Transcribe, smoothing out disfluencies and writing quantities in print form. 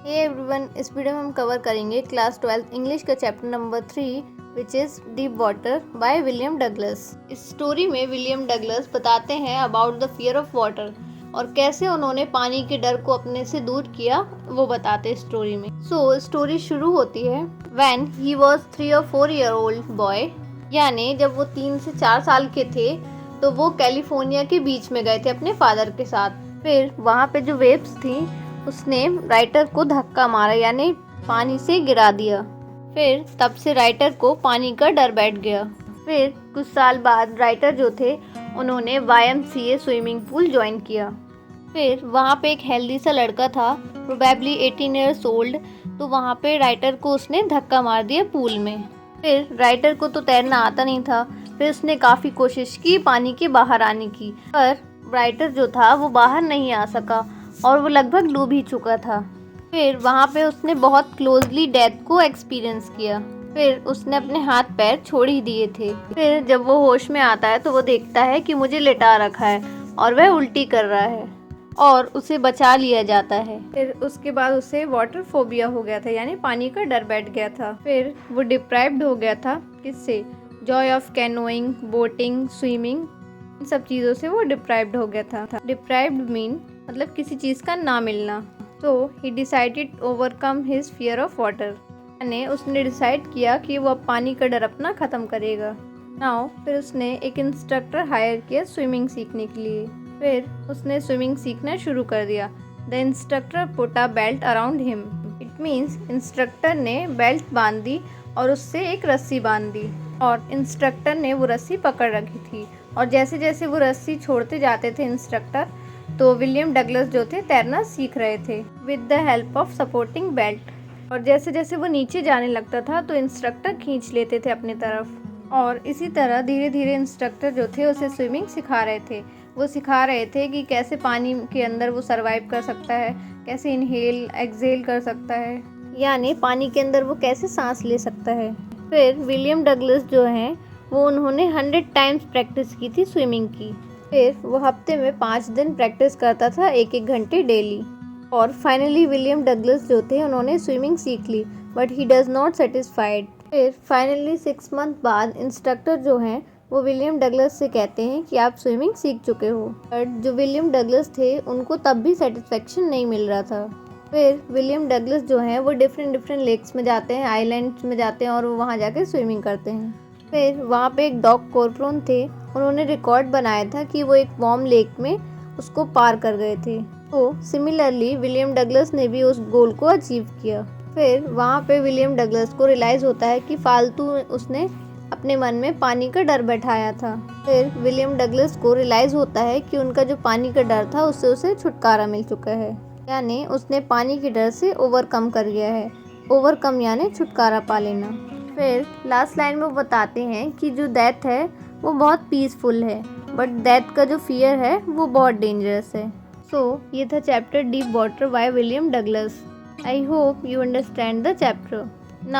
Hey everyone, इस video में हम कवर करेंगे क्लास 12 इंग्लिश का chapter number 3 which is deep water by William Douglas. इस स्टोरी में विलियम डगलस बताते हैं about the fear of water और कैसे उन्होंने पानी के डर को अपने से दूर किया, वो बताते हैं स्टोरी में। स्टोरी शुरू होती है when he was 3 or 4 year old boy, यानी जब वो 3 से 4 साल के थे तो वो कैलिफोर्निया के बीच में गए थे अपने फादर के साथ। फिर वहाँ पे जो वेव्स थी उसने राइटर को धक्का मारा, यानी पानी से गिरा दिया। फिर तब से राइटर को पानी का डर बैठ गया। फिर कुछ साल बाद राइटर जो थे उन्होंने YMCA स्विमिंग पूल ज्वाइन किया। फिर वहाँ पे एक हेल्दी सा लड़का था, प्रोबेबली 18 years old, तो वहाँ पे राइटर को उसने धक्का मार दिया पूल में। फिर राइटर को तो तैरना आता नहीं था, फिर उसने काफ़ी कोशिश की पानी के बाहर आने की, पर राइटर जो था वो बाहर नहीं आ सका और वो लगभग डूब ही चुका था। फिर वहाँ पे उसने बहुत क्लोजली डेथ को एक्सपीरियंस किया। फिर उसने अपने हाथ पैर छोड़ ही दिए थे। फिर जब वो होश में आता है तो वो देखता है कि मुझे लिटा रखा है और वह उल्टी कर रहा है और उसे बचा लिया जाता है। फिर उसके बाद उसे वाटर फोबिया हो गया था, यानी पानी का डर बैठ गया था। फिर वो डिप्राइव्ड हो गया था किससे? Joy of canoeing, boating, swimming, इन सब चीज़ों से वो डिप्राइव्ड हो गया था। डिप्राइव्ड मीन मतलब किसी चीज़ का ना मिलना। तो ही decided overcome his fear of water, यानी उसने डिसाइड किया कि वो अब पानी का डर अपना ख़त्म करेगा। नाउ फिर उसने एक इंस्ट्रक्टर हायर किया स्विमिंग सीखने के लिए। फिर उसने स्विमिंग सीखना शुरू कर दिया। The instructor put a belt around him, it means instructor ने बेल्ट बांध दी और उससे एक रस्सी बांध दी और इंस्ट्रक्टर ने वो रस्सी पकड़ रखी थी। और जैसे जैसे वो रस्सी छोड़ते जाते थे इंस्ट्रक्टर, तो विलियम डगलस जो थे तैरना सीख रहे थे with the help of supporting belt. और जैसे जैसे वो नीचे जाने लगता था तो इंस्ट्रक्टर खींच लेते थे अपनी तरफ, और इसी तरह धीरे धीरे इंस्ट्रक्टर जो थे उसे स्विमिंग सिखा रहे थे। वो सिखा रहे थे कि कैसे पानी के अंदर वो सरवाइव कर सकता है, कैसे इनहेल एक्सहेल कर सकता है, यानी पानी के अंदर वो कैसे सांस ले सकता है। फिर विलियम डगलस जो हैं वो उन्होंने 100 टाइम्स प्रैक्टिस की थी स्विमिंग की। फिर वो हफ्ते में 5 दिन प्रैक्टिस करता था, 1-1 घंटे डेली। और फाइनली विलियम डगलस जो थे उन्होंने स्विमिंग सीख ली, but he does not satisfied. फिर फाइनली 6 मंथ बाद इंस्ट्रक्टर जो हैं वो विलियम डगलस से कहते हैं कि आप स्विमिंग सीख चुके हो। बट जो विलियम डगलस थे उनको तब भी सेटिस्फेक्शन नहीं मिल रहा था। फिर विलियम डगलस जो हैं वो डिफरेंट लेक्स में जाते हैं, आइलैंड्स में जाते हैं और वो वहाँ जाकर स्विमिंग करते हैं। फिर वहाँ पे एक डॉग कॉर्पोरन थे, उन्होंने रिकॉर्ड बनाया था कि वो एक वार्म लेक में उसको पार कर गए थे। तो सिमिलरली विलियम डगलस ने भी उस गोल को अचीव किया। फिर वहाँ पे विलियम डगलस को रियलाइज़ होता है कि फालतू उसने अपने मन में पानी का डर बैठाया था। फिर विलियम डगलस को रियलाइज़ होता है कि उनका जो पानी का डर था उससे उसे छुटकारा मिल चुका है, यानी उसने पानी के डर से ओवरकम कर गया है। ओवरकम यानी छुटकारा पा लेना। फिर लास्ट लाइन में वो बताते हैं कि जो डेथ है वो बहुत पीसफुल है, बट डेथ का जो फियर है वो बहुत डेंजरस है। ये था chapter deep water by William Douglas. I hope you understand the chapter.